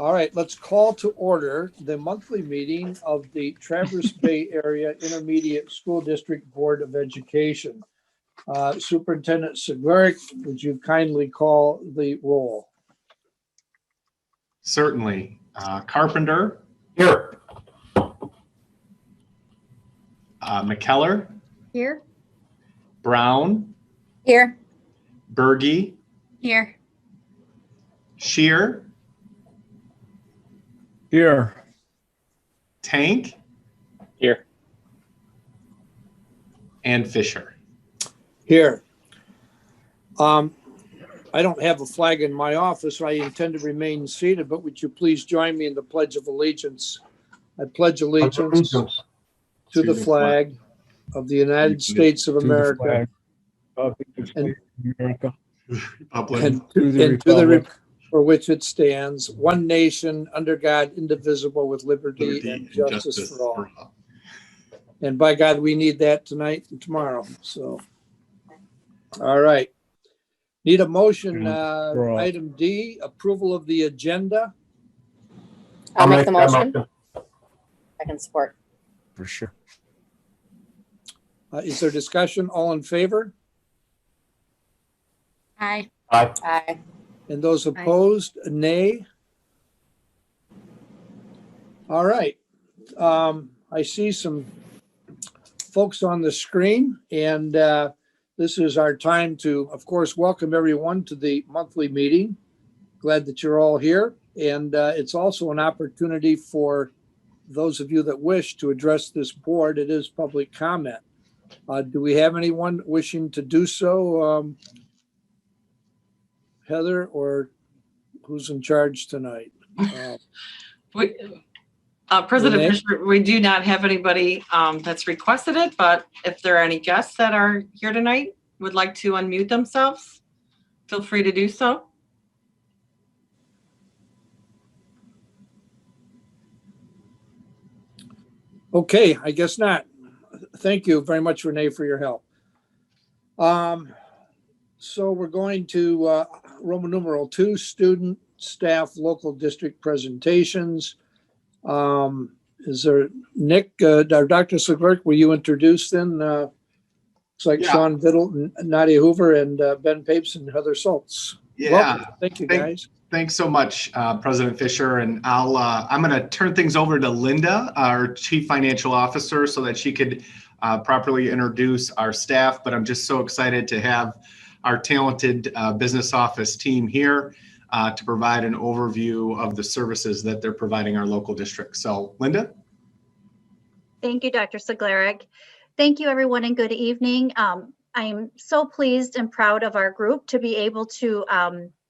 All right, let's call to order the monthly meeting of the Traverse Bay Area Intermediate School District Board of Education. Superintendent Segurick, would you kindly call the roll? Certainly. Carpenter. Here. McKellar. Here. Brown. Here. Berge. Here. Shear. Here. Tank. Here. And Fisher. Here. I don't have a flag in my office. I intend to remain seated, but would you please join me in the Pledge of Allegiance? I pledge allegiance to the flag of the United States of America and to the republic for which it stands, one nation, under God, indivisible, with liberty and justice for all. And by God, we need that tonight and tomorrow. So, all right. Need a motion, item D, approval of the agenda. I'll make the motion. I can support. For sure. Is there discussion? All in favor? Aye. Aye. Aye. And those opposed, nay? All right. I see some folks on the screen, and this is our time to, of course, welcome everyone to the monthly meeting. Glad that you're all here. And it's also an opportunity for those of you that wish to address this board. It is public comment. Do we have anyone wishing to do so? Heather, or who's in charge tonight? President Renee? Fisher, we do not have anybody that's requested it, but if there are any guests that are here tonight, would like to unmute themselves, feel free to do so. Okay, I guess not. Thank you very much, Renee, for your help. So we're going to Roman numeral 2, student, staff, local district presentations. Is there, Nick, Dr. Segurick, will you introduce then? Looks like Yeah. Sean Biddle, Nadia Hoover, and Ben Papes and Heather Schultz. Yeah. Welcome. Thank you, guys. Thanks so much, President Fisher. And I'm going to turn things over to Linda, our Chief Financial Officer, so that she could properly introduce our staff. But I'm just so excited to have our talented business office team here to provide an overview of the services that they're providing our local district. So, Linda? Thank you, Dr. Segurick. Thank you, everyone, and good evening. I'm so pleased and proud of our group to be able to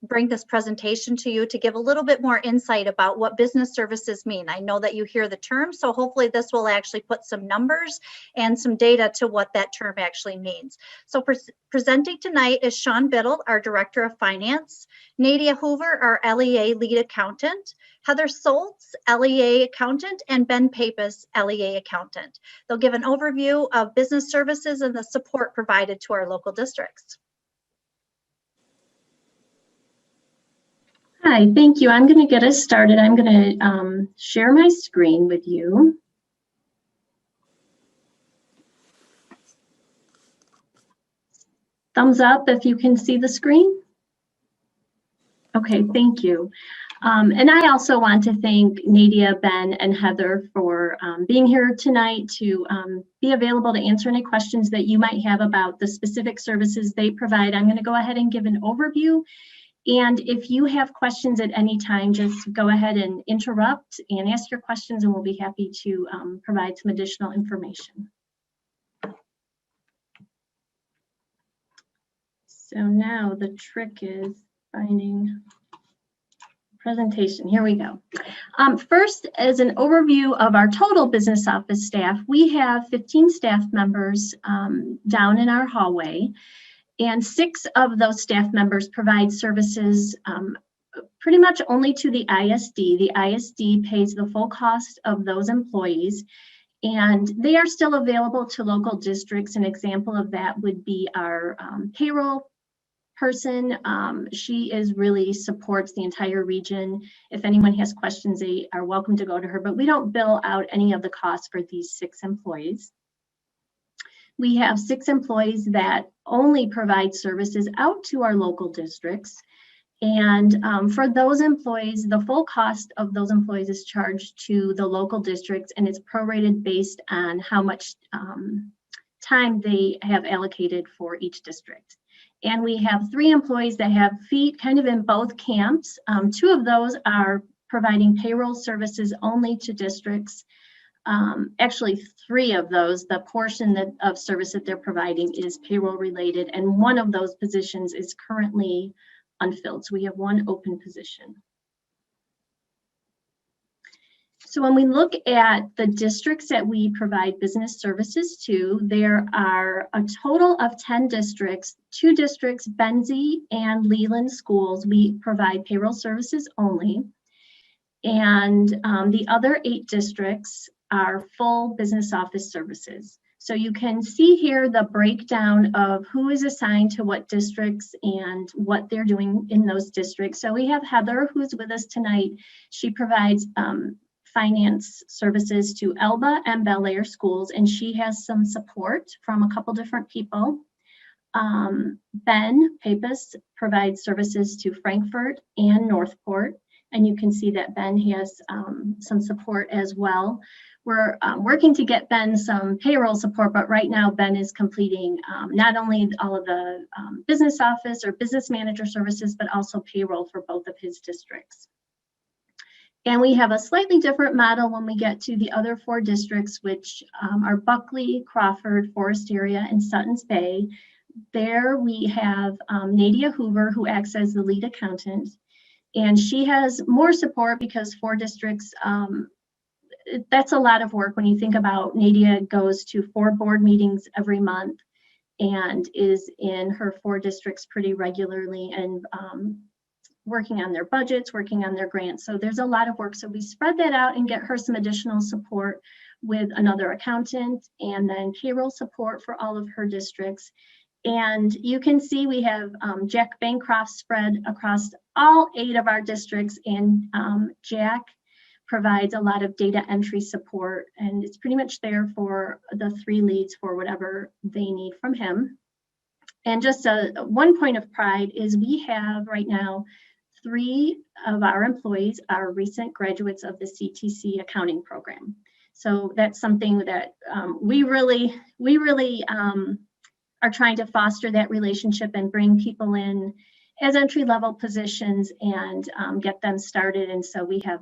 bring this presentation to you to give a little bit more insight about what business services mean. I know that you hear the term, so hopefully this will actually put some numbers and some data to what that term actually means. So presenting tonight is Sean Biddle, our Director of Finance, Nadia Hoover, our LEA Lead Accountant, Heather Schultz, LEA Accountant, and Ben Papes, LEA Accountant. They'll give an overview of business services and the support provided to our local districts. Hi, thank you. I'm going to get us started. I'm going to share my screen with you. Thumbs up if you can see the screen. Okay, thank you. And I also want to thank Nadia, Ben, and Heather for being here tonight to be available to answer any questions that you might have about the specific services they provide. I'm going to go ahead and give an overview. And if you have questions at any time, just go ahead and interrupt and ask your questions, and we'll be happy to provide some additional information. So now the trick is finding presentation. Here we go. First, as an overview of our total business office staff, we have 15 staff members down in our hallway. And 6 of those staff members provide services pretty much only to the ISD. The ISD pays the full cost of those employees, and they are still available to local districts. An example of that would be our payroll person. She really supports the entire region. If anyone has questions, they are welcome to go to her, but we don't bill out any of the costs for these 6 employees. We have 6 employees that only provide services out to our local districts. And for those employees, the full cost of those employees is charged to the local districts, and it's prorated based on how much time they have allocated for each district. And we have 3 employees that have feet kind of in both camps. 2 of those are providing payroll services only to districts. Actually, 3 of those, the portion of service that they're providing is payroll related, and one of those positions is currently unfilled. So we have 1 open position. So when we look at the districts that we provide business services to, there are a total of 10 districts. 2 districts, Benzie and Leland schools, we provide payroll services only. And the other 8 districts are full business office services. So you can see here the breakdown of who is assigned to what districts and what they're doing in those districts. So we have Heather, who's with us tonight. She provides finance services to Elba and Bel Air schools, and she has some support from a couple different people. Ben Papis provides services to Frankfurt and Northport, and you can see that Ben has some support as well. We're working to get Ben some payroll support, but right now Ben is completing not only all of the business office or business manager services, but also payroll for both of his districts. And we have a slightly different model when we get to the other 4 districts, which are Buckley, Crawford, Forest Area, and Suttons Bay. There we have Nadia Hoover, who acts as the lead accountant. And she has more support because 4 districts, that's a lot of work when you think about Nadia goes to 4 board meetings every month and is in her 4 districts pretty regularly and working on their budgets, working on their grants. So there's a lot of work. So we spread that out and get her some additional support with another accountant and then payroll support for all of her districts. And you can see we have Jack Bancroft spread across all 8 of our districts, and Jack provides a lot of data entry support, and it's pretty much there for the 3 leads for whatever they need from him. And just one point of pride is we have right now 3 of our employees are recent graduates of the CTC accounting program. So that's something that we really are trying to foster that relationship and bring people in as entry-level positions and get them started. And so we have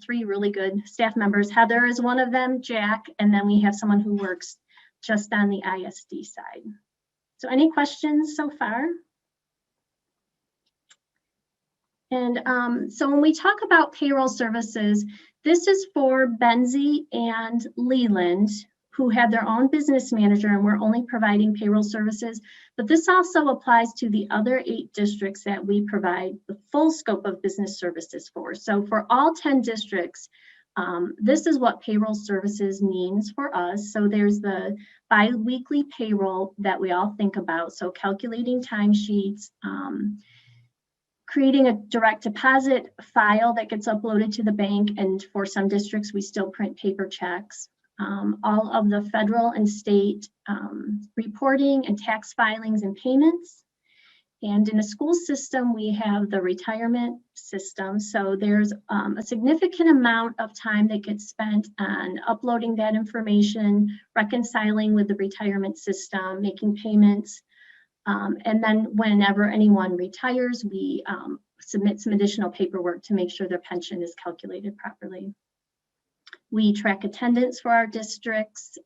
3 really good staff members. Heather is one of them, Jack, and then we have someone who works just on the ISD side. So any questions so far? And so when we talk about payroll services, this is for Benzie and Leland, who have their own business manager, and we're only providing payroll services. But this also applies to the other 8 districts that we provide the full scope of business services for. So for all 10 districts, this is what payroll services means for us. So there's the bi-weekly payroll that we all think about. So calculating timesheets, creating a direct deposit file that gets uploaded to the bank. And for some districts, we still print paper checks. All of the federal and state reporting and tax filings and payments. And in a school system, we have the retirement system. So there's a significant amount of time that gets spent on uploading that information, reconciling with the retirement system, making payments. And then whenever anyone retires, we submit some additional paperwork to make sure their pension is calculated properly. We track attendance for our districts,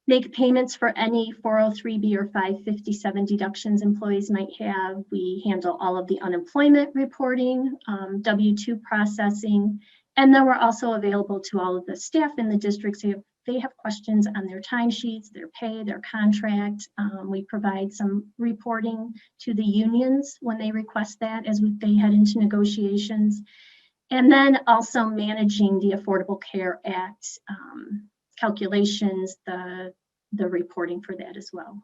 make payments for any 403B or 557 deductions employees might have. We handle all of the unemployment reporting, W-2 processing, and then we're also available to all of the staff in the districts if they have questions on their timesheets, their pay, their contract. We provide some reporting to the unions when they request that as they head into negotiations. And then also managing the Affordable Care Act calculations, the reporting for that as well.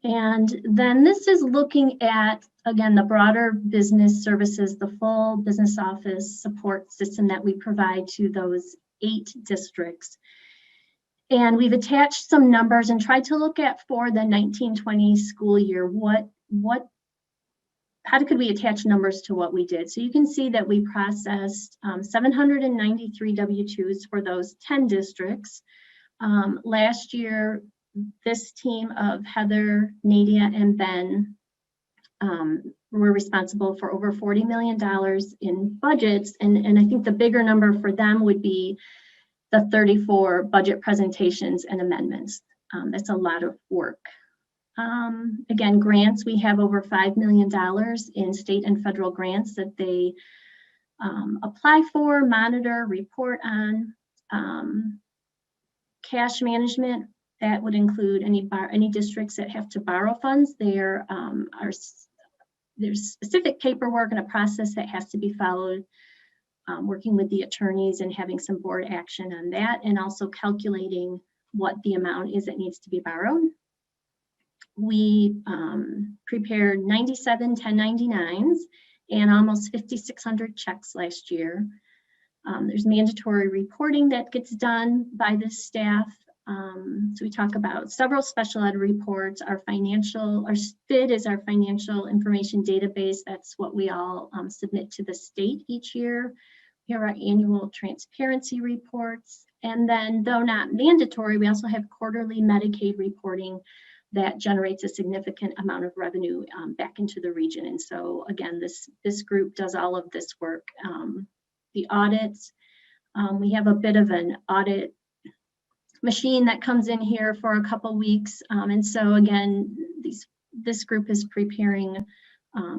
And then this is looking at, again, the broader business services, the full business office support system that we provide to those 8 districts. And we've attached some numbers and tried to look at for the 1920 school year, how could we attach numbers to what we did? So you can see that we processed 793 W-2s for those 10 districts. Last year, this team of Heather, Nadia, and Ben were responsible for over $40 million in budgets. And I think the bigger number for them would be the 34 budget presentations and amendments. That's a lot of work. Again, grants, we have over $5 million in state and federal grants that they apply for, monitor, report on. Cash management, that would include any districts that have to borrow funds. There's specific paperwork and a process that has to be followed, working with the attorneys and having some board action on that, and also calculating what the amount is that needs to be borrowed. We prepared 97 1099s and almost 5,600 checks last year. There's mandatory reporting that gets done by this staff. So we talk about several special ed reports. Our SPID is our financial information database. That's what we all submit to the state each year. We have our annual transparency reports. And then, though not mandatory, we also have quarterly Medicaid reporting that generates a significant amount of revenue back into the region. And so again, this group does all of this work. The audits, we have a bit of an audit machine that comes in here for a couple weeks. And so again, this group is preparing a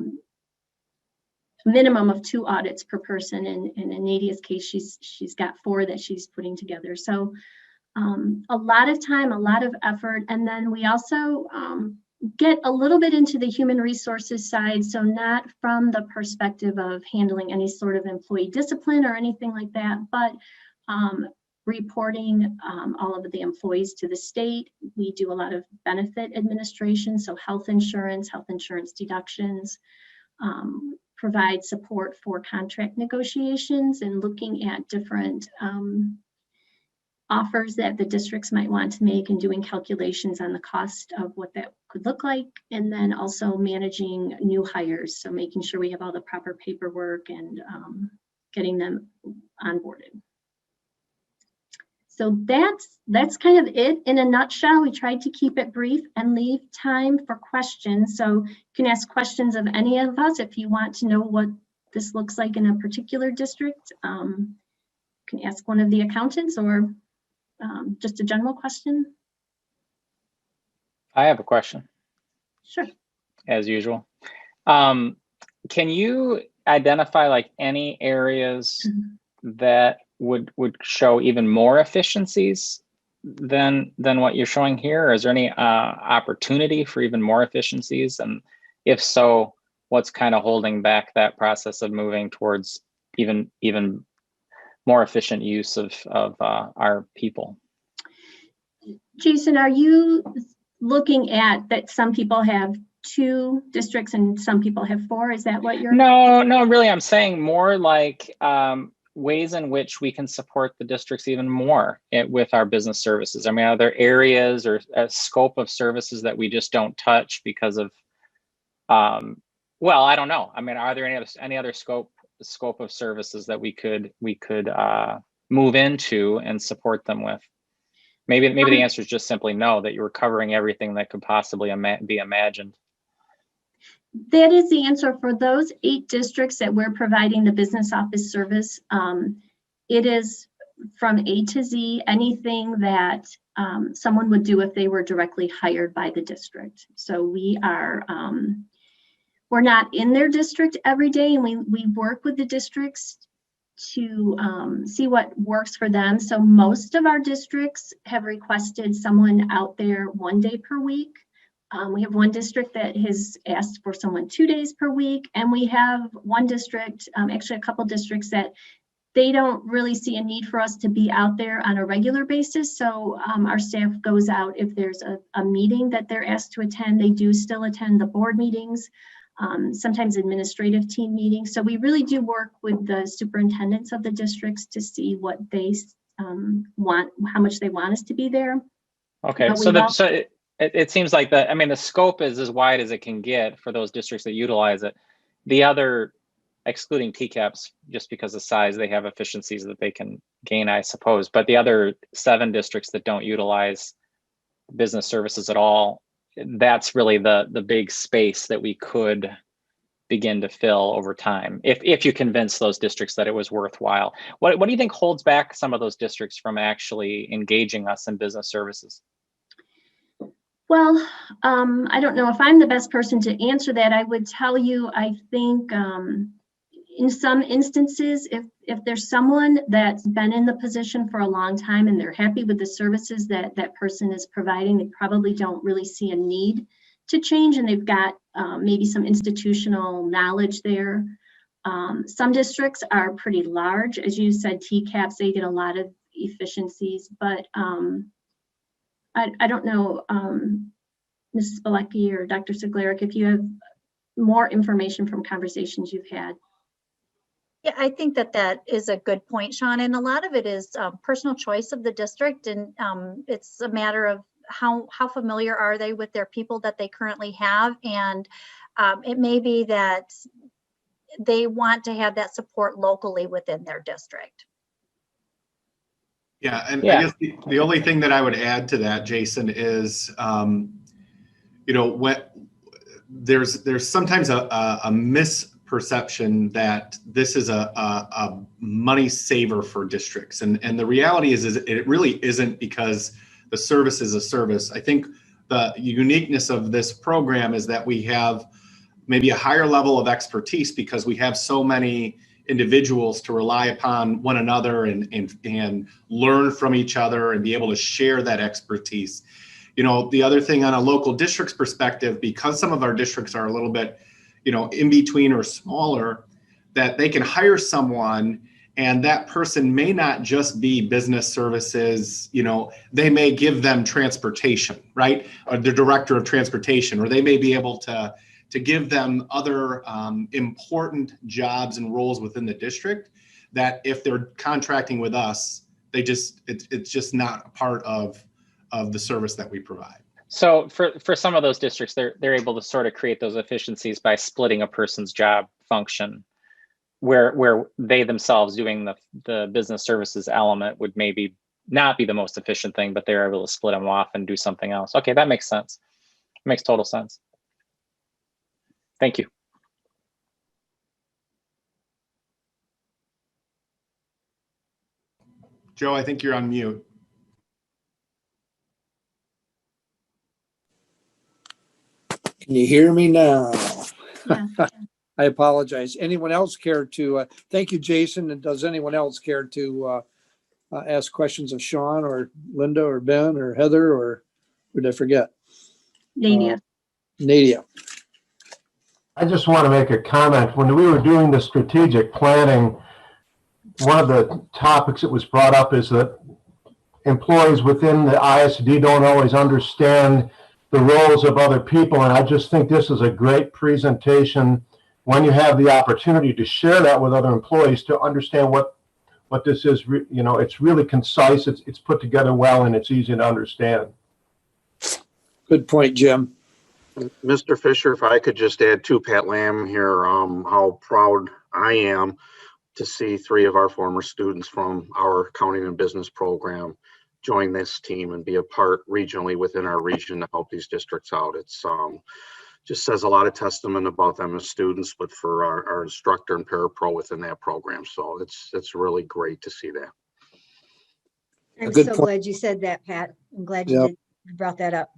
minimum of 2 audits per person. And in Nadia's case, she's got 4 that she's putting together. So a lot of time, a lot of effort. And then we also get a little bit into the human resources side. So not from the perspective of handling any sort of employee discipline or anything like that, but reporting all of the employees to the state. We do a lot of benefit administration, so health insurance deductions, provide support for contract negotiations and looking at different offers that the districts might want to make and doing calculations on the cost of what that could look like. And then also managing new hires. So making sure we have all the proper paperwork and getting them onboarded. So that's kind of it in a nutshell. We tried to keep it brief and leave time for questions. So you can ask questions of any of us if you want to know what this looks like in a particular district. You can ask one of the accountants or just a general question. I have a question. Sure. As usual. Can you identify like any areas that would show even more efficiencies than what you're showing here? Or is there any opportunity for even more efficiencies? And if so, what's kind of holding back that process of moving towards even more efficient use of our people? Jason, are you looking at that some people have 2 districts and some people have 4? Is that what you're? No, really, I'm saying more like ways in which we can support the districts even more with our business services. I mean, are there areas or a scope of services that we just don't touch because of, well, I don't know. I mean, are there any other scope of services that we could move into and support them with? Maybe the answer is just simply no, that you were covering everything that could possibly be imagined. That is the answer for those 8 districts that we're providing the business office service. It is from A to Z, anything that someone would do if they were directly hired by the district. So we're not in their district every day, and we work with the districts to see what works for them. So most of our districts have requested someone out there 1 day per week. We have one district that has asked for someone 2 days per week, and we have one district, actually a couple districts that they don't really see a need for us to be out there on a regular basis. So our staff goes out if there's a meeting that they're asked to attend. They do still attend the board meetings, sometimes administrative team meetings. So we really do work with the superintendents of the districts to see what they want, how much they want us to be there. Okay, But so we've also- it seems like the scope is as wide as it can get for those districts that utilize it. The other, excluding TCAPs, just because of size, they have efficiencies that they can gain, I suppose. But the other 7 districts that don't utilize business services at all, that's really the big space that we could begin to fill over time, if you convince those districts that it was worthwhile. What do you think holds back some of those districts from actually engaging us in business services? Well, I don't know if I'm the best person to answer that. I would tell you, I think in some instances, if there's someone that's been in the position for a long time and they're happy with the services that that person is providing, they probably don't really see a need to change, and they've got maybe some institutional knowledge there. Some districts are pretty large. As you said, TCAPs, they get a lot of efficiencies, but I don't know, Mrs. Bilecki or Dr. Siglarik, if you have more information from conversations you've had. Yeah, I think that is a good point, Sean. And a lot of it is personal choice of the district. And it's a matter of how familiar are they with their people that they currently have. And it may be that they want to have that support locally within their district. Yeah, and Yeah. I guess the only thing that I would add to that, Jason, is when there's sometimes a misperception that this is a money saver for districts, and the reality is it really isn't, because the service is a service. I think the uniqueness of this program is that we have maybe a higher level of expertise because we have so many individuals to rely upon one another and learn from each other and be able to share that expertise. The other thing on a local district's perspective, because some of our districts are a little bit, in between or smaller, that they can hire someone and that person may not just be business services, they may give them transportation, right? Or the director of transportation, or they may be able to give them other important jobs and roles within the district that if they're contracting with us, it's just not a part of the service that we provide. So for some of those districts, they're able to sort of create those efficiencies by splitting a person's job function, where they themselves doing the business services element would maybe not be the most efficient thing, but they're able to split them off and do something else. Okay, that makes sense. Makes total sense. Thank you. Joe, I think you're on mute. Can you hear me now? Yeah. I apologize. Anyone else care to, thank you, Jason. And does anyone else care to ask questions of Sean or Linda or Ben or Heather, or who did I forget? Nadia. Nadia. I just want to make a comment. When we were doing the strategic planning, one of the topics that was brought up is that employees within the ISD don't always understand the roles of other people. And I just think this is a great presentation when you have the opportunity to share that with other employees to understand what this is. It's really concise, it's put together well, and it's easy to understand. Good point, Jim. Mr. Fisher, if I could just add to Pat Lamb here, how proud I am to see 3 of our former students from our accounting and business program join this team and be a part regionally within our region to help these districts out. It's just says a lot of testament about them as students, but for our instructor and parapro within that program. So it's really great to see that. I'm good so point. glad you said that, Pat. I'm glad you brought that up.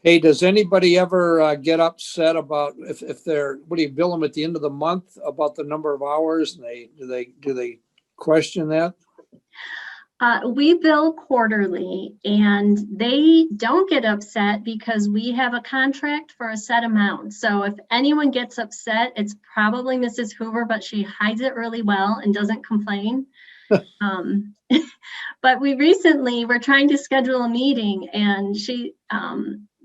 Hey, does anybody ever get upset about if they're, what do you bill them at the end of the month about the number of hours? And do they question that? We bill quarterly, and they don't get upset because we have a contract for a set amount. So if anyone gets upset, it's probably Mrs. Hoover, but she hides it really well and doesn't complain. But we recently were trying to schedule a meeting, and she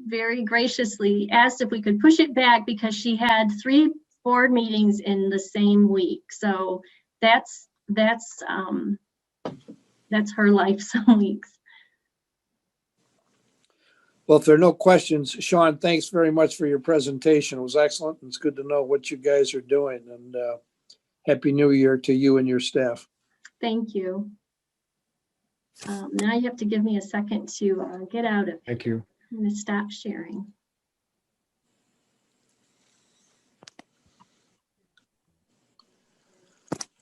very graciously asked if we could push it back because she had 3 board meetings in the same week. So that's her life some weeks. Well, if there are no questions, Sean, thanks very much for your presentation. It was excellent. It's good to know what you guys are doing, and Happy New Year to you and your staff. Thank you. Now you have to give me a second to get out of it. Thank you. I'm going to stop sharing.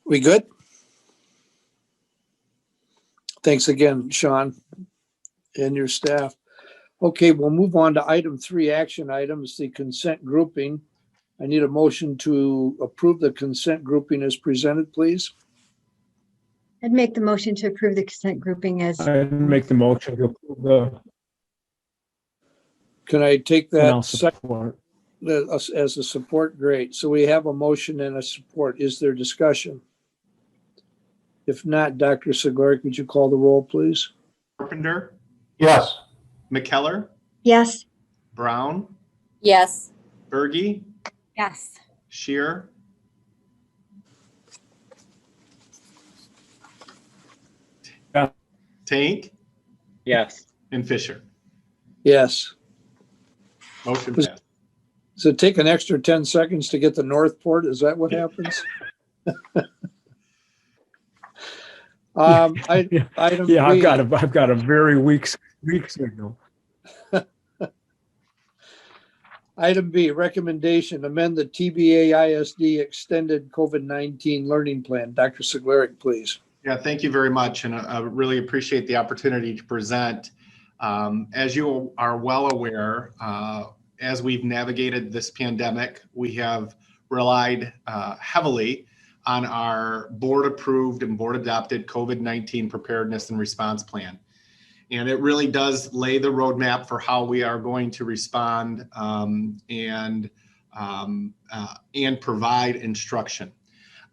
We good? Thanks again, Sean, and your staff. Okay, we'll move on to item 3, action items, the consent grouping. I need a motion to approve the consent grouping as presented, please. I'd make the motion to approve the consent grouping as, I'd make the motion to approve the, Can I take and I'll that support. as a support? Great. So we have a motion and a support. Is there discussion? If not, Dr. Segoric, would you call the roll, please? Carpenter, Yes. McKellar, yes. Brown, Yes. Berge, Yes. Shear, Yeah. Tank, Yes. and Fisher. Yes. Motion passed. So take an extra 10 seconds to get the Northport. Is that what happens? Item Yeah, B. I've got a very weak signal. Item B, recommendation, amend the TBAISD extended COVID-19 learning plan. Dr. Segoric, please. Yeah, thank you very much. And I really appreciate the opportunity to present. As you are well aware, as we've navigated this pandemic, we have relied heavily on our board-approved and board-adopted COVID-19 preparedness and response plan. And it really does lay the roadmap for how we are going to respond and provide instruction.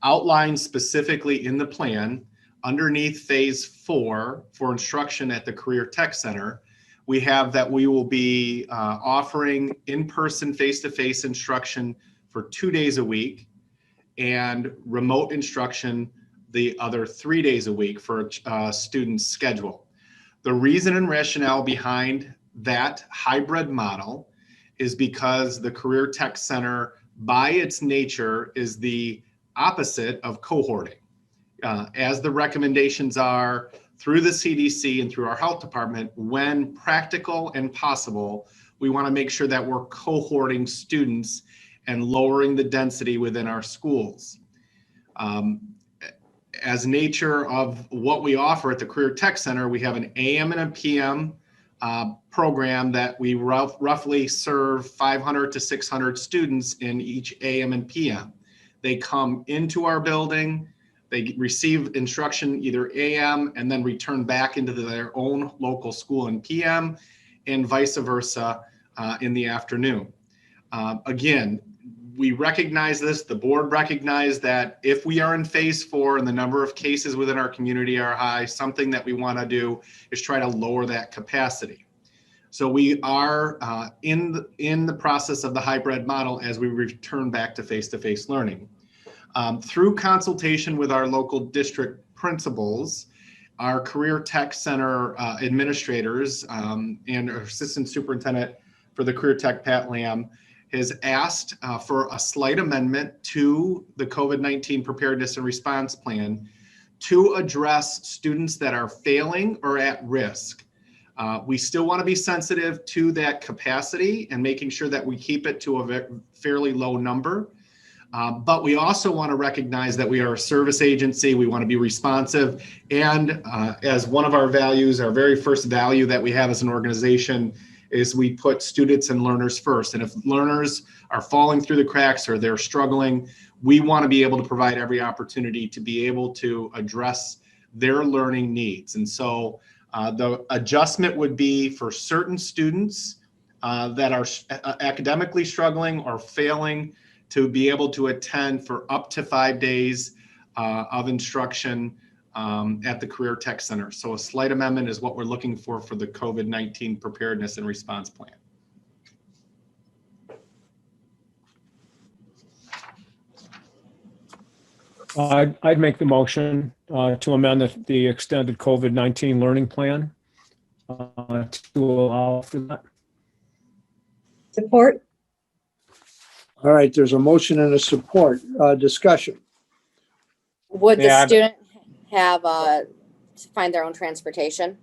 Outlined specifically in the plan, underneath phase 4 for instruction at the Career Tech Center, we have that we will be offering in-person face-to-face instruction for 2 days a week and remote instruction the other 3 days a week for a student's schedule. The reason and rationale behind that hybrid model is because the Career Tech Center, by its nature, is the opposite of cohorting. As the recommendations are through the CDC and through our health department, when practical and possible, we want to make sure that we're cohorting students and lowering the density within our schools. As nature of what we offer at the Career Tech Center, we have an AM and a PM program that we roughly serve 500 to 600 students in each AM and PM. They come into our building, they receive instruction either AM and then return back into their own local school in PM, and vice versa in the afternoon. Again, we recognize this, the board recognized that if we are in phase 4 and the number of cases within our community are high, something that we want to do is try to lower that capacity. So we are in the process of the hybrid model as we return back to face-to-face learning. Through consultation with our local district principals, our Career Tech Center administrators and our Assistant Superintendent for the Career Tech, Pat Lamb, has asked for a slight amendment to the COVID-19 preparedness and response plan to address students that are failing or at risk. We still want to be sensitive to that capacity and making sure that we keep it to a fairly low number. But we also want to recognize that we are a service agency. We want to be responsive. And as one of our values, our very first value that we have as an organization is we put students and learners first. And if learners are falling through the cracks or they're struggling, we want to be able to provide every opportunity to be able to address their learning needs. And so the adjustment would be for certain students that are academically struggling or failing to be able to attend for up to 5 days of instruction at the Career Tech Center. So a slight amendment is what we're looking for the COVID-19 preparedness and response plan. I'd make the motion to amend the extended COVID-19 learning plan to allow for that. Support. All right, there's a motion and a support. Discussion. Would the Yeah, student have to find their own transportation?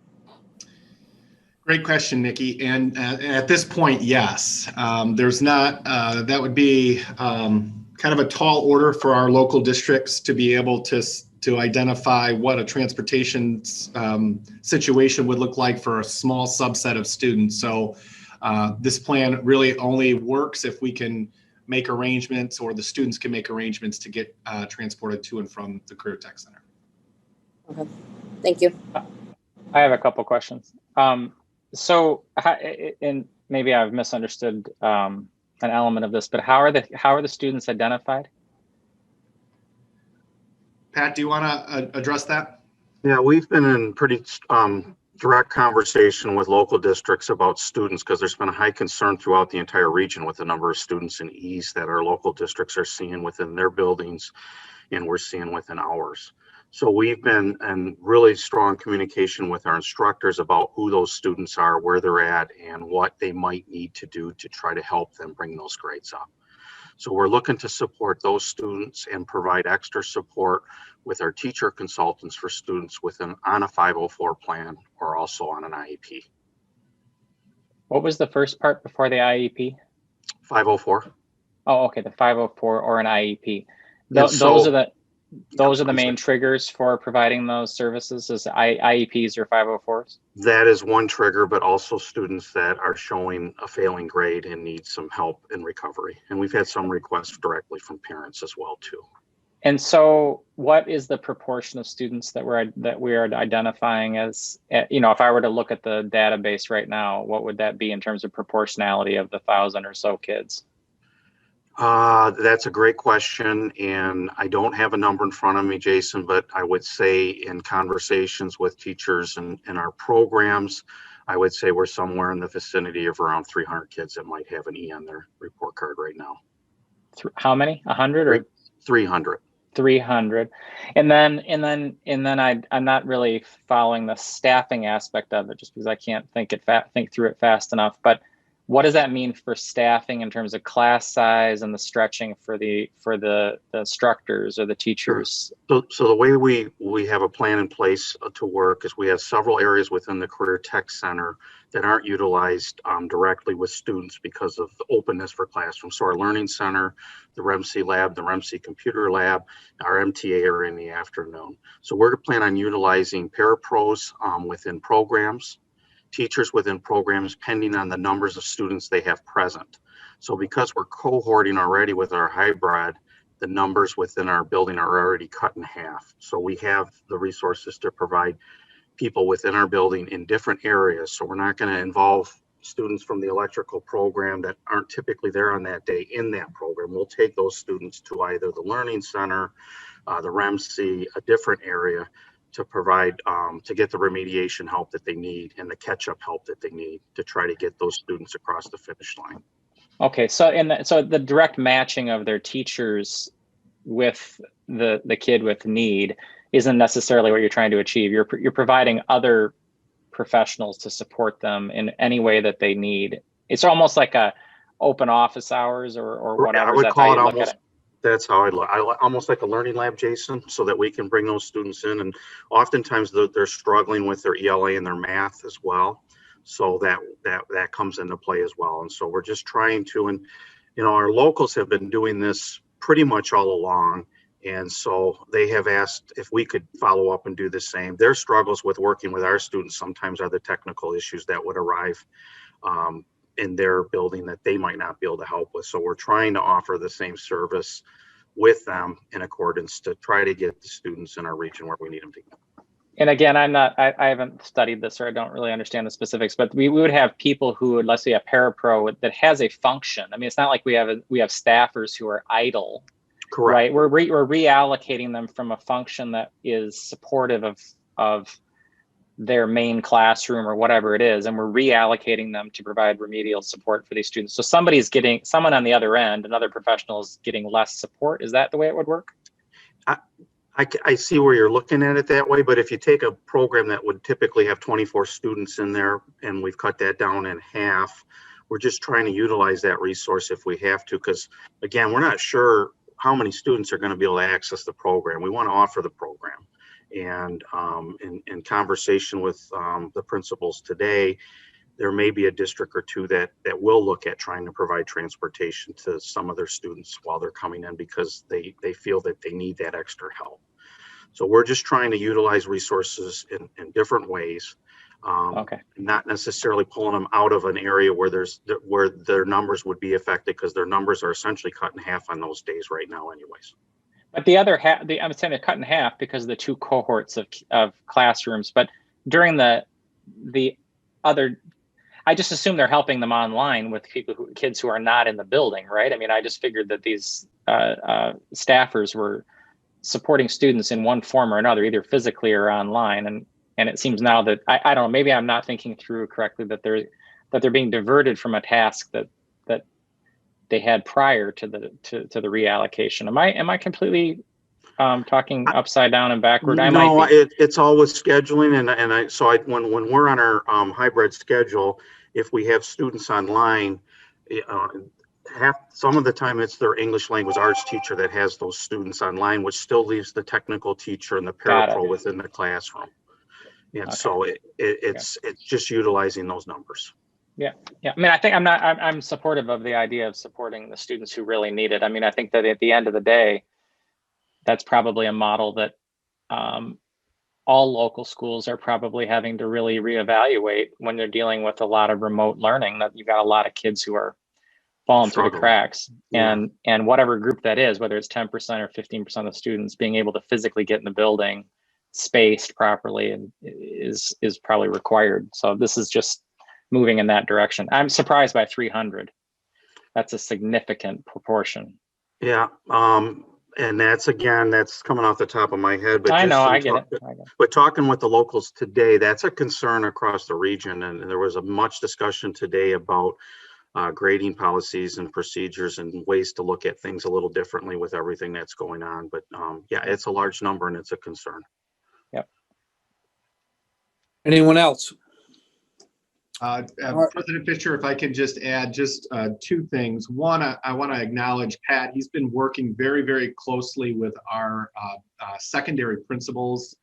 Great question, Nikki. And at this point, yes. There's not, that would be kind of a tall order for our local districts to be able to identify what a transportation situation would look like for a small subset of students. So this plan really only works if we can make arrangements, or the students can make arrangements to get transported to and from the Career Tech Center. Okay, thank you. I have a couple questions. So, and maybe I've misunderstood an element of this, but how are the students identified? Pat, do you want to address that? Yeah, we've been in pretty direct conversation with local districts about students, because there's been a high concern throughout the entire region with the number of students in ease that our local districts are seeing within their buildings, and we're seeing within ours. So we've been in really strong communication with our instructors about who those students are, where they're at, and what they might need to do to try to help them bring those grades up. So we're looking to support those students and provide extra support with our teacher consultants for students on a 504 plan or also on an IEP. What was the first part before the IEP? 504. Oh, okay, the 504 or an IEP. And Those so- are the main triggers for providing those services, is IEPs or 504s? That is one trigger, but also students that are showing a failing grade and need some help in recovery. And we've had some requests directly from parents as well too. And so what is the proportion of students that we are identifying as, if I were to look at the database right now, what would that be in terms of proportionality of the 1,000 or so kids? That's a great question, and I don't have a number in front of me, Jason, but I would say in conversations with teachers and in our programs, I would say we're somewhere in the vicinity of around 300 kids that might have an E on their report card right now. How many? 100 or 300? 300. And then I'm not really following the staffing aspect of it, just because I can't think through it fast enough. But what does that mean for staffing in terms of class size and the stretching for the instructors or the teachers? So the way we have a plan in place to work is we have several areas within the Career Tech Center that aren't utilized directly with students because of the openness for classrooms. So our Learning Center, the REMC lab, the REMC computer lab, our MTA are in the afternoon. So we're planning on utilizing parapros within programs, teachers within programs, pending on the numbers of students they have present. So because we're cohorting already with our hybrid, the numbers within our building are already cut in half. So we have the resources to provide people within our building in different areas. So we're not going to involve students from the electrical program that aren't typically there on that day in that program. We'll take those students to either the Learning Center, the REMC, a different area, to provide to get the remediation help that they need and the catch-up help that they need to try to get those students across the finish line. Okay, so the direct matching of their teachers with the kid with need isn't necessarily what you're trying to achieve. You're providing other professionals to support them in any way that they need. It's almost like a open office hours or whatever. I would Is that call how it you look almost. at it? That's how I look. Almost like a learning lab, Jason, so that we can bring those students in. And oftentimes they're struggling with their ELA and their math as well. So that comes into play as well. And so we're just trying to, and our locals have been doing this pretty much all along. And so they have asked if we could follow up and do the same. Their struggles with working with our students sometimes are the technical issues that would arrive in their building that they might not be able to help with. So we're trying to offer the same service with them in accordance to try to get the students in our region where we need them to go. And again, I haven't studied this, or I don't really understand the specifics, but we would have people who would, let's say a parapro that has a function. I mean, it's not like we have staffers who are idle, Correct. right? We're reallocating them from a function that is supportive of their main classroom or whatever it is, and we're reallocating them to provide remedial support for these students. So someone on the other end, another professional, is getting less support. Is that the way it would work? I see where you're looking at it that way, but if you take a program that would typically have 24 students in there and we've cut that down in half, we're just trying to utilize that resource if we have to, because again, we're not sure how many students are going to be able to access the program. We want to offer the program. And in conversation with the principals today, there may be a district or two that will look at trying to provide transportation to some of their students while they're coming in because they feel that they need that extra help. So we're just trying to utilize resources in different ways, Okay. not necessarily pulling them out of an area where their numbers would be affected, because their numbers are essentially cut in half on those days right now anyways. But the other half, I'm saying they're cut in half because of the two cohorts of classrooms. But during the other, I just assume they're helping them online with kids who are not in the building, right? I mean, I just figured that these staffers were supporting students in one form or another, either physically or online. And it seems now that I don't know, maybe I'm not thinking through correctly, that they're being diverted from a task that they had prior to the reallocation. Am I completely talking upside down and backward? No, it's always scheduling, and when we're on our hybrid schedule, if we have students online, some of the time it's their English language arts teacher that has those students online, which still leaves the technical teacher and the parapro within the classroom. And okay. So it's just utilizing those numbers. Yeah. I mean, I'm supportive of the idea of supporting the students who really need it. I mean, I think that at the end of the day, that's probably a model that all local schools are probably having to really reevaluate when they're dealing with a lot of remote learning, that you've got a lot of kids who are falling through the cracks. Yeah. And whatever group that is, whether it's 10% or 15% of students, being able to physically get in the building spaced properly and is probably required. So this is just moving in that direction. I'm surprised by 300. That's a significant proportion. Yeah. And that's coming off the top of my head. But I know, I get it. But talking with the locals today, that's a concern across the region. And there was much discussion today about grading policies and procedures and ways to look at things a little differently with everything that's going on. But yeah, it's a large number and it's a concern. Yep. Anyone else? President Fisher, if I can just add two things. One, I want to acknowledge Pat. He's been working very, very closely with our secondary principals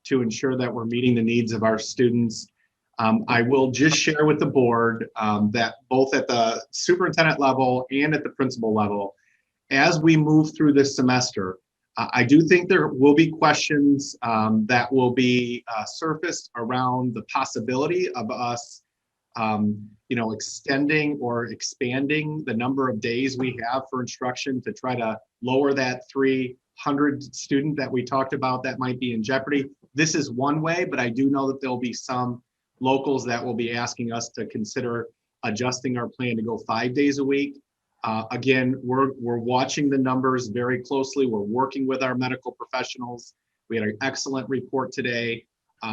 to ensure that we're meeting the needs of our students. I will just share with the board that both at the superintendent level and at the principal level, as we move through this semester, I do think there will be questions that will be surfaced around the possibility of us extending or expanding the number of days we have for instruction to try to lower that 300 student that we talked about that might be in jeopardy. This is one way, but I do know that there'll be some locals that will be asking us to consider adjusting our plan to go 5 days a week. Again, we're watching the numbers very closely. We're working with our medical professionals. We had an excellent report today.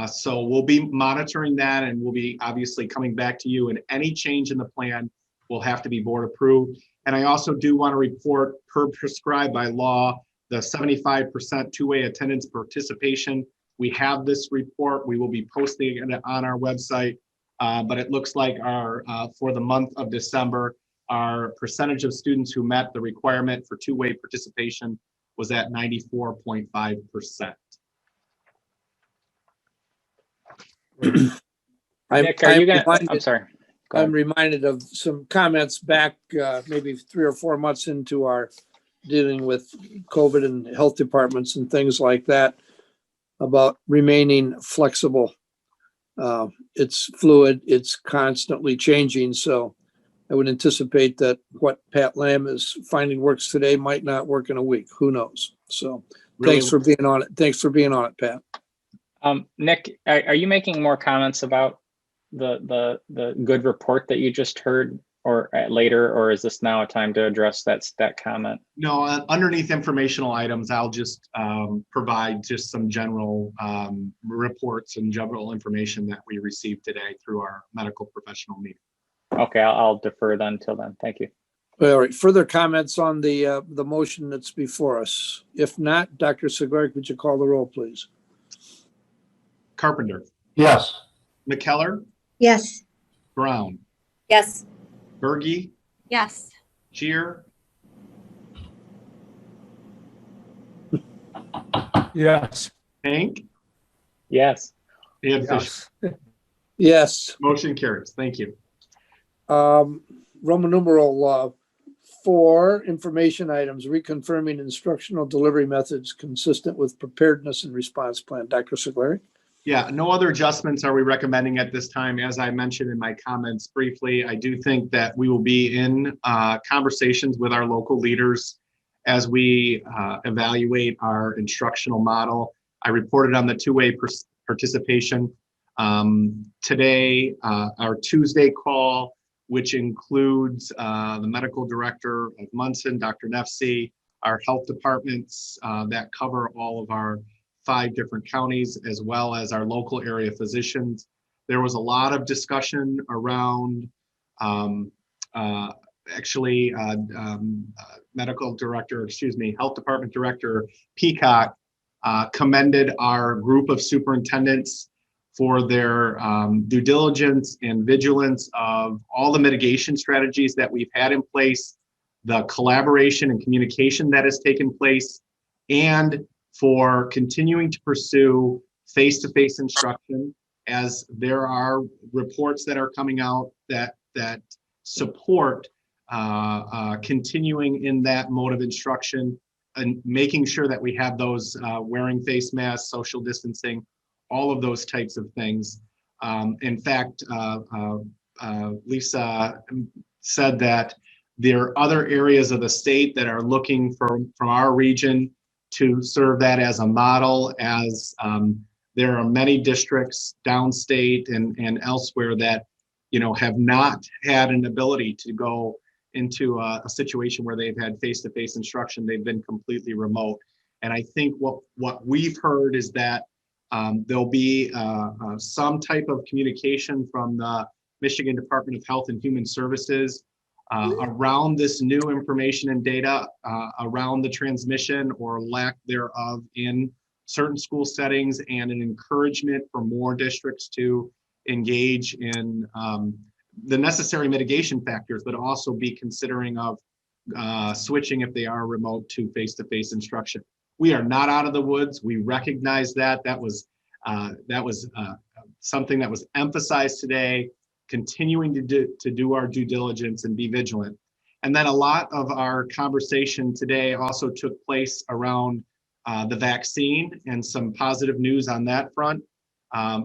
So we'll be monitoring that, and we'll be obviously coming back to you, and any change in the plan will have to be board approved. And I also do want to report, per prescribed by law, the 75% two-way attendance participation. We have this report. We will be posting it on our website, but it looks like for the month of December, our percentage of students who met the requirement for two-way participation was at 94.5%. I'm sorry. I'm reminded of some comments back maybe 3 or 4 months into our dealing with COVID and health departments and things like that about remaining flexible. It's fluid, it's constantly changing. So I would anticipate that what Pat Lamb is finding works today might not work in a week. Who knows? So thanks for being on it. Thanks for being on it, Pat. Nick, are you making more comments about the good report that you just heard, or later, or is this now a time to address that comment? No, underneath informational items, I'll just provide just some general reports and general information that we received today through our medical professional meeting. Okay, I'll defer then until then. Thank you. All right, further comments on the motion that's before us? If not, Dr. Seglarek, would you call the roll, please? Carpenter, Yes. McKellar, Yes. Brown, Yes. Berge, Yes. Shear, Yes. Hank, Yes. and Fisher. Yes. Yes. Motion carries. Thank you. Roman numeral 4, information items, reconfirming instructional delivery methods consistent with preparedness and response plan. Dr. Seglarek? Yeah, no other adjustments are we recommending at this time. As I mentioned in my comments briefly, I do think that we will be in conversations with our local leaders as we evaluate our instructional model. I reported on the two-way participation. Today, our Tuesday call, which includes the medical director of Munson, Dr. Nefsi, our health departments that cover all of our 5 different counties, as well as our local area physicians. There was a lot of discussion around health department director Peacock commended our group of superintendents for their due diligence and vigilance of all the mitigation strategies that we've had in place, the collaboration and communication that has taken place, and for continuing to pursue face-to-face instruction, as there are reports that are coming out that support continuing in that mode of instruction and making sure that we have those wearing face masks, social distancing, all of those types of things. In fact, Lisa said that there are other areas of the state that are looking from our region to serve that as a model, as there are many districts downstate and elsewhere that have not had an ability to go into a situation where they've had face-to-face instruction. They've been completely remote. And I think what we've heard is that there'll be some type of communication from the Michigan Department of Health and Human Services around this new information and data around the transmission or lack thereof in certain school settings, and an encouragement for more districts to engage in the necessary mitigation factors, but also be considering of switching if they are remote to face-to-face instruction. We are not out of the woods. We recognize that. That was something that was emphasized today, continuing to do our due diligence and be vigilant. And then a lot of our conversation today also took place around the vaccine and some positive news on that front.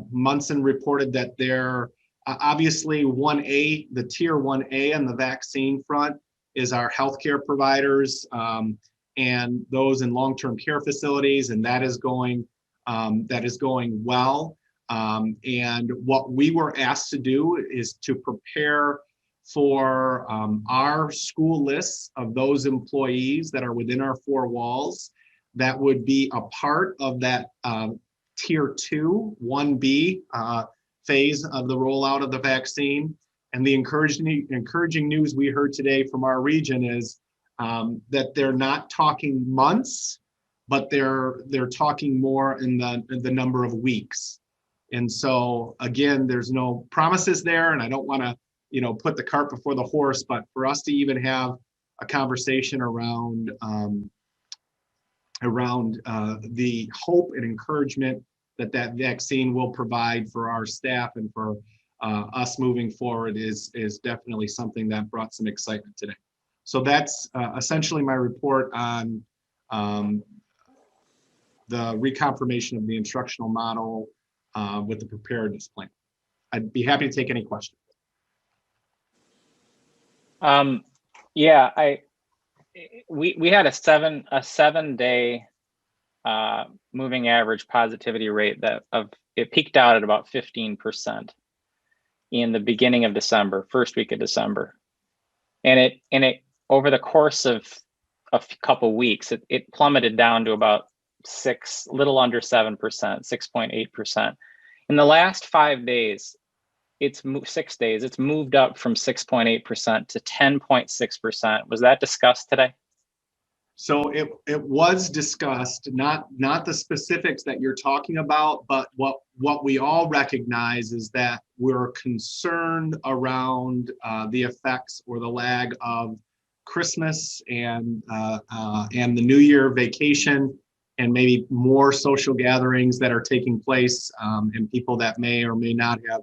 Munson reported that they're obviously 1A, the tier 1A on the vaccine front is our healthcare providers and those in long-term care facilities, and that is going well. And what we were asked to do is to prepare for our school lists of those employees that are within our 4 walls that would be a part of that tier 2, 1B phase of the rollout of the vaccine. And the encouraging news we heard today from our region is that they're not talking months, but they're talking more in the number of weeks. And so again, there's no promises there, and I don't want to put the cart before the horse, but for us to even have a conversation around the hope and encouragement that vaccine will provide for our staff and for us moving forward is definitely something that brought some excitement today. So that's essentially my report on the reconfirmation of the instructional model with the preparedness plan. I'd be happy to take any questions. Yeah, we had a seven day moving average positivity rate it peaked out at about 15% in the beginning of December, first week of December. And it over the course of a couple weeks, it plummeted down to about little under 7%, 6.8%. In the last 5 days, 6 days, it's moved up from 6.8% to 10.6%. Was that discussed today? So it was discussed, not the specifics that you're talking about, but what we all recognize is that we're concerned around the effects or the lag of Christmas and the New Year vacation, and maybe more social gatherings that are taking place, and people that may or may not have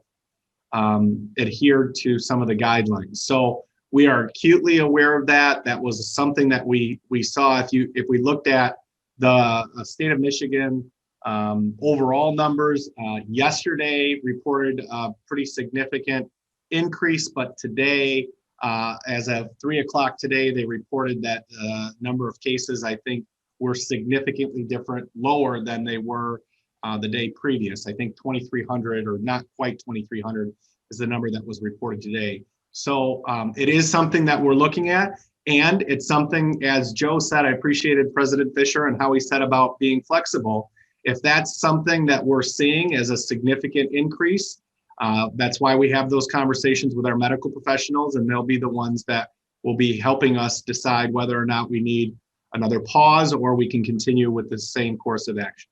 adhered to some of the guidelines. So we are acutely aware of that. That was something that we saw. If we looked at the state of Michigan overall numbers, yesterday reported a pretty significant increase, but today, as of 3 o'clock today, they reported that number of cases, I think, were significantly lower than they were the day previous. I think 2,300, or not quite 2,300, is the number that was reported today. So it is something that we're looking at, and it's something, as Joe said, I appreciated President Fisher and how he said about being flexible. If that's something that we're seeing as a significant increase, that's why we have those conversations with our medical professionals, and they'll be the ones that will be helping us decide whether or not we need another pause or we can continue with the same course of action.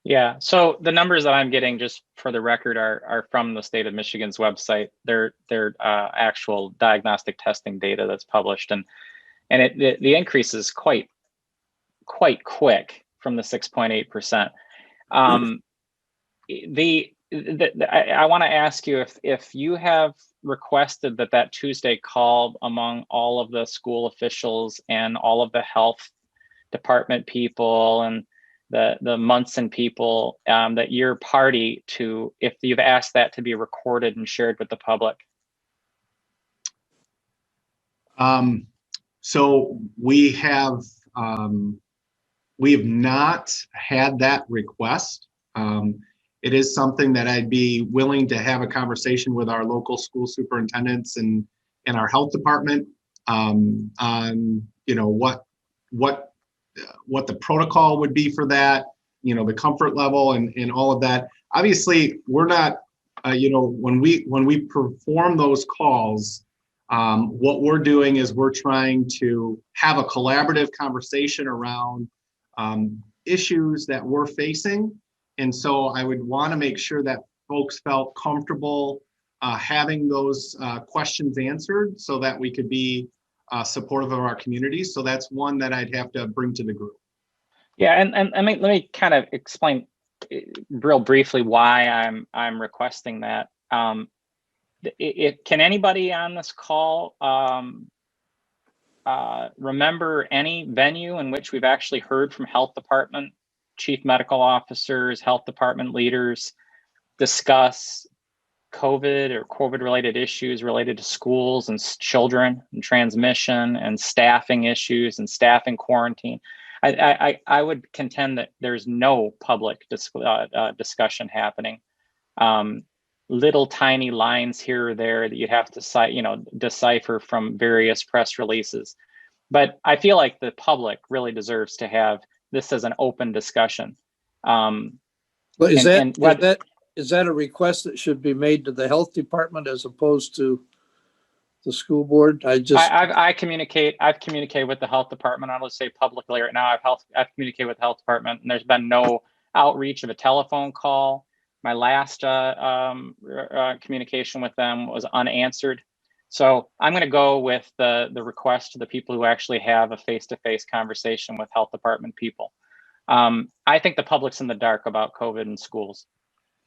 Yeah, so the numbers that I'm getting, just for the record, are from the state of Michigan's website. They're actual diagnostic testing data that's published, and the increase is quite quick from the 6.8%. I want to ask you if you have requested that Tuesday call among all of the school officials and all of the health department people and the Munson people, that you're party to, if you've asked that to be recorded and shared with the public. So we have not had that request. It is something that I'd be willing to have a conversation with our local school superintendents and our health department on, what the protocol would be for that, the comfort level and all of that. Obviously, we're not, when we perform those calls, what we're doing is we're trying to have a collaborative conversation around issues that we're facing. And so I would want to make sure that folks felt comfortable having those questions answered so that we could be supportive of our community. So that's one that I'd have to bring to the group. Yeah, and let me kind of explain real briefly why I'm requesting that. Can anybody on this call remember any venue in which we've actually heard from health department, chief medical officers, health department leaders discuss COVID or COVID-related issues related to schools and children and transmission and staffing issues and staffing quarantine? I would contend that there's no public discussion happening. Little tiny lines here or there that you'd have to decipher from various press releases. But I feel like the public really deserves to have this as an open discussion. Well, is that a request that should be made to the health department as opposed to the school board? I've communicated with the health department. I'll just say publicly right now, I've communicated with the health department, and there's been no outreach of a telephone call. My last communication with them was unanswered. So I'm going to go with the request to the people who actually have a face-to-face conversation with health department people. I think the public's in the dark about COVID in schools.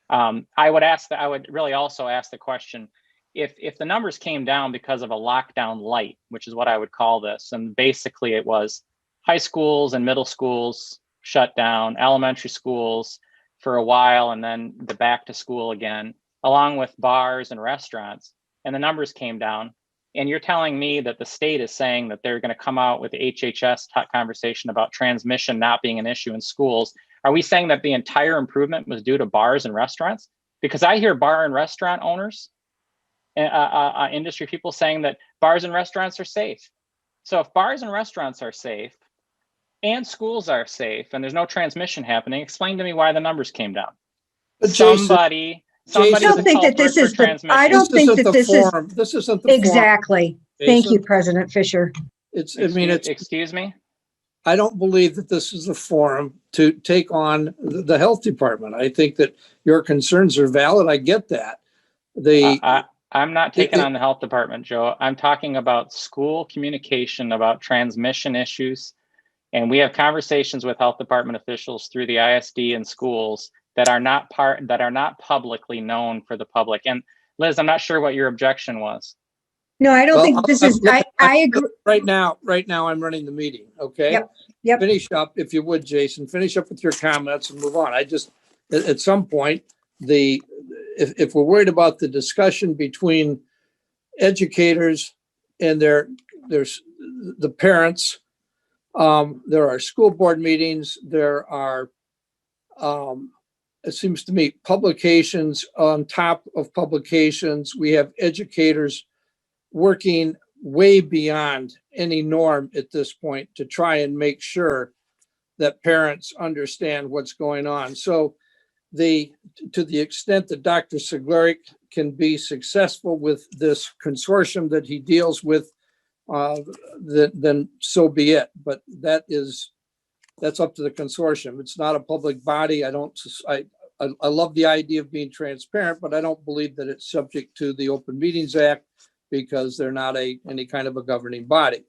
I would really also ask the question, if the numbers came down because of a lockdown light, which is what I would call this, and basically it was high schools and middle schools shut down, elementary schools for a while, and then the back to school again, along with bars and restaurants, and the numbers came down, And you're telling me that the state is saying that they're going to come out with the HHS conversation about transmission not being an issue in schools. Are we saying that the entire improvement was due to bars and restaurants? Because I hear bar and restaurant owners, industry people saying that bars and restaurants are safe. So if bars and restaurants are safe and schools are safe and there's no transmission happening, explain to me why the numbers came down. But Jason, Somebody's I don't a think that culprit this for is the, transmission. I don't this think isn't that the this is, forum. This isn't the forum. exactly. Thank you, Jason. President Fisher. Excuse me? I don't believe that this is the forum to take on the health department. I think that your concerns are valid. I get that. I'm not taking on the health department, Joe. I'm talking about school communication, about transmission issues. And we have conversations with health department officials through the ISD and schools that are not publicly known for the public. And Liz, I'm not sure what your objection was. No, I don't think this is, I agree. Right now, I'm running the meeting, okay? Yep. Finish up, if you would, Jason, finish up with your comments and move on. I just, at some point, if we're worried about the discussion between educators and there's the parents, there are school board meetings, there are, it seems to me, publications on top of publications. We have educators working way beyond any norm at this point to try and make sure that parents understand what's going on. So to the extent that Dr. Seglerik can be successful with this consortium that he deals with, then so be it. But that's up to the consortium. It's not a public body. I love the idea of being transparent, but I don't believe that it's subject to the Open Meetings Act because they're not any kind of a governing body.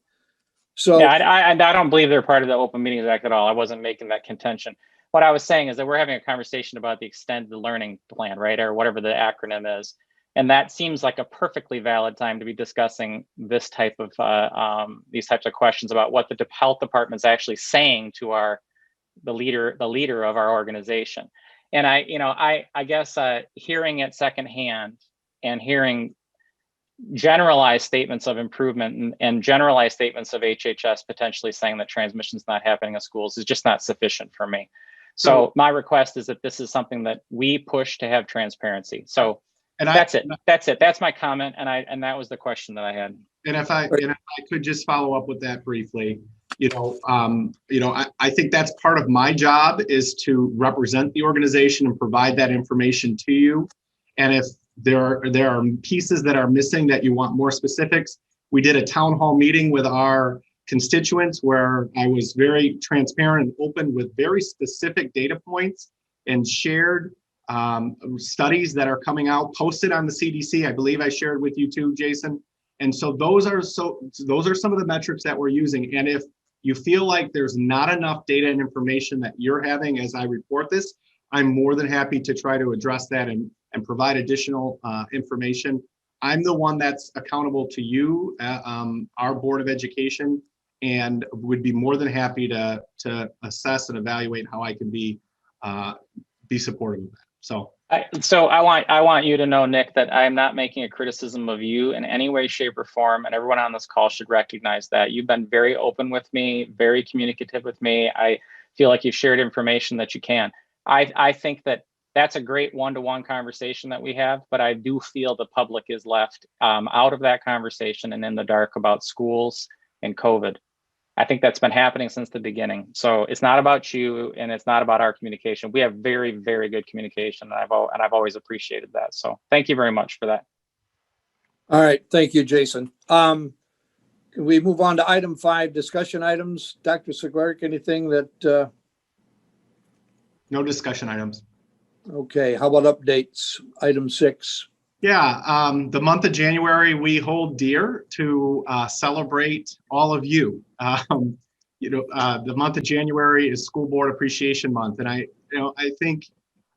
So yeah, I don't believe they're part of the Open Meetings Act at all. I wasn't making that contention. What I was saying is that we're having a conversation about the extended learning plan, right? Or whatever the acronym is. And that seems like a perfectly valid time to be discussing this type of these types of questions about what the health department is actually saying to the leader of our organization. And I guess hearing it secondhand and hearing generalized statements of improvement and generalized statements of HHS potentially saying that transmission is not happening in schools is just not sufficient for me. So my request is that this is something that we push to have transparency. So that's it. That's my comment. And that was the question that I had. And if I could just follow up with that briefly, I think that's part of my job is to represent the organization and provide that information to you. And if there are pieces that are missing that you want more specifics, we did a town hall meeting with our constituents where I was very transparent and open with very specific data points and shared studies that are coming out, posted on the CDC. I believe I shared with you too, Jason. And so those are some of the metrics that we're using. And if you feel like there's not enough data and information that you're having as I report this, I'm more than happy to try to address that and provide additional information. I'm the one that's accountable to you, our Board of Education, and would be more than happy to assess and evaluate how I can be supportive of that. So I want you to know, Nick, that I'm not making a criticism of you in any way, shape, or form, and everyone on this call should recognize that. You've been very open with me, very communicative with me. I feel like you've shared information that you can. I think that that's a great one-to-one conversation that we have, but I do feel the public is left out of that conversation and in the dark about schools and COVID. I think that's been happening since the beginning. So it's not about you and it's not about our communication. We have very, very good communication, and I've always appreciated that. So thank you very much for that. all right, thank you, Jason. Can we move on to item 5, discussion items? Dr. Seglerik, anything that? No discussion items. Okay, how about updates? Item 6. Yeah, the month of January, we hold dear to celebrate all of you. The month of January is School Board Appreciation Month. And I think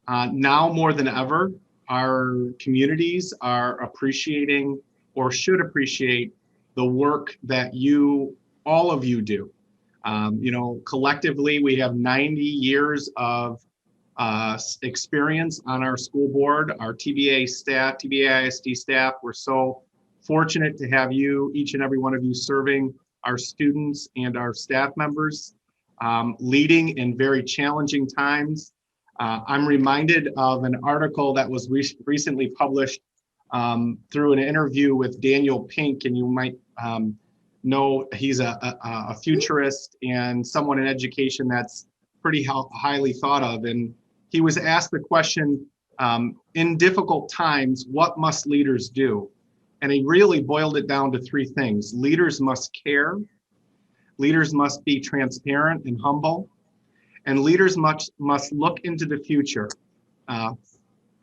now more than ever, our communities are appreciating or should appreciate the work that all of you do. Collectively, we have 90 years of experience on our school board, our TBAISD staff. We're so fortunate to have you, each and every one of you, serving our students and our staff members, leading in very challenging times. I'm reminded of an article that was recently published through an interview with Daniel Pink, and you might know he's a futurist and someone in education that's pretty highly thought of. And he was asked the question, in difficult times, what must leaders do? And he really boiled it down to three things. Leaders must care, leaders must be transparent and humble, and leaders must look into the future,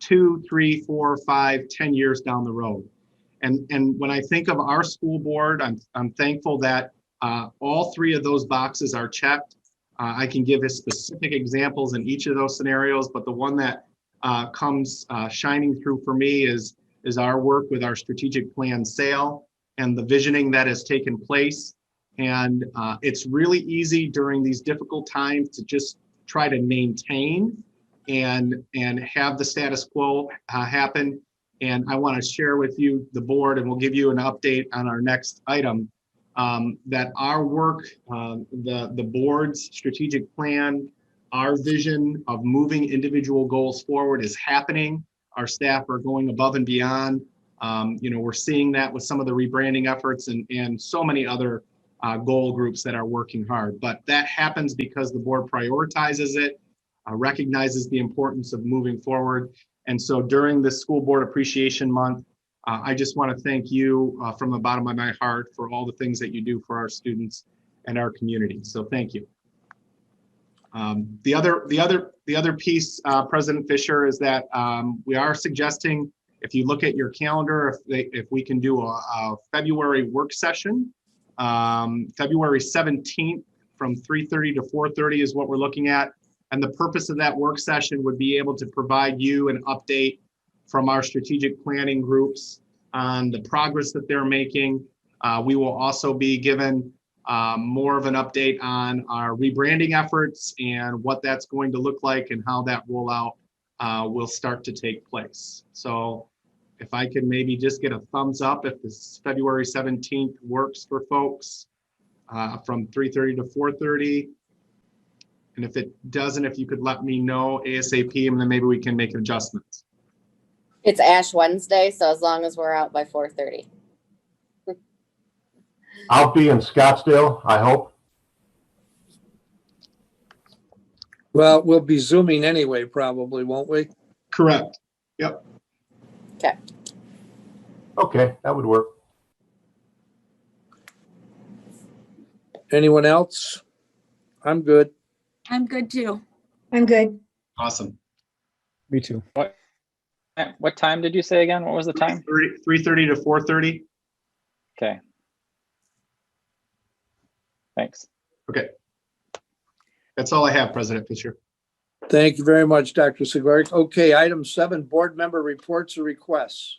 2, 3, 4, 5, 10 years down the road. And when I think of our school board, I'm thankful that all three of those boxes are checked. I can give us specific examples in each of those scenarios, but the one that comes shining through for me is our work with our strategic plan sale and the visioning that has taken place. And it's really easy during these difficult times to just try to maintain and have the status quo happen. And I want to share with you, the board, and we'll give you an update on our next item, that our work, the board's strategic plan, our vision of moving individual goals forward is happening. Our staff are going above and beyond. We're seeing that with some of the rebranding efforts and so many other goal groups that are working hard. But that happens because the board prioritizes it, recognizes the importance of moving forward. And so during the School Board Appreciation Month, I just want to thank you from the bottom of my heart for all the things that you do for our students and our community. So thank you. The other piece, President Fisher, is that we are suggesting, if you look at your calendar, if we can do a February work session, February 17th from 3:30 to 4:30 is what we're looking at. And the purpose of that work session would be able to provide you an update from our strategic planning groups on the progress that they're making. We will also be given more of an update on our rebranding efforts and what that's going to look like and how that rollout will start to take place. So if I could maybe just get a thumbs up if this February 17th works for folks from 3:30 to 4:30. And if it doesn't, if you could let me know ASAP, and then maybe we can make adjustments. It's Ash Wednesday, so as long as we're out by 4:30. I'll be in Scottsdale, I hope. Well, we'll be Zooming anyway, probably, won't we? Correct. Yep. Okay. Okay, that would work. Anyone else? I'm good. I'm good too. I'm good. Awesome. Me too. What time did you say again? What was the time? 3:30 to 4:30. Okay. Thanks. Okay. That's all I have, President Fisher. Thank you very much, Dr. Seglarek. Okay, item 7, board member reports or requests.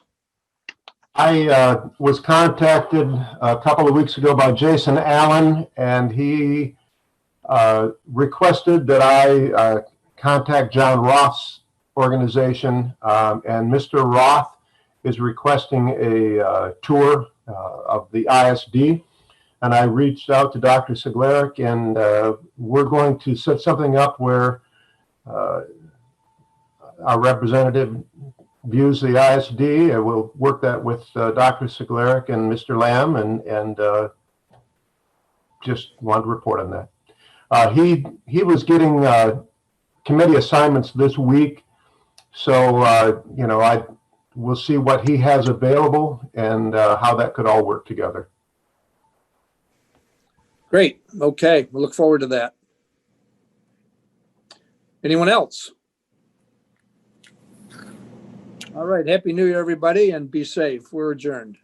I was contacted a couple of weeks ago by Jason Allen, and he requested that I contact John Roth's organization, and Mr. Roth is requesting a tour of the ISD. And I reached out to Dr. Seglarek, and we're going to set something up where our representative views the ISD, and we'll work that with Dr. Seglarek and Mr. Lamb, and just wanted to report on that. He was getting committee assignments this week, so I will see what he has available and how that could all work together. Great. Okay, we'll look forward to that. Anyone else? All right. Happy New Year, everybody, and be safe. We're adjourned.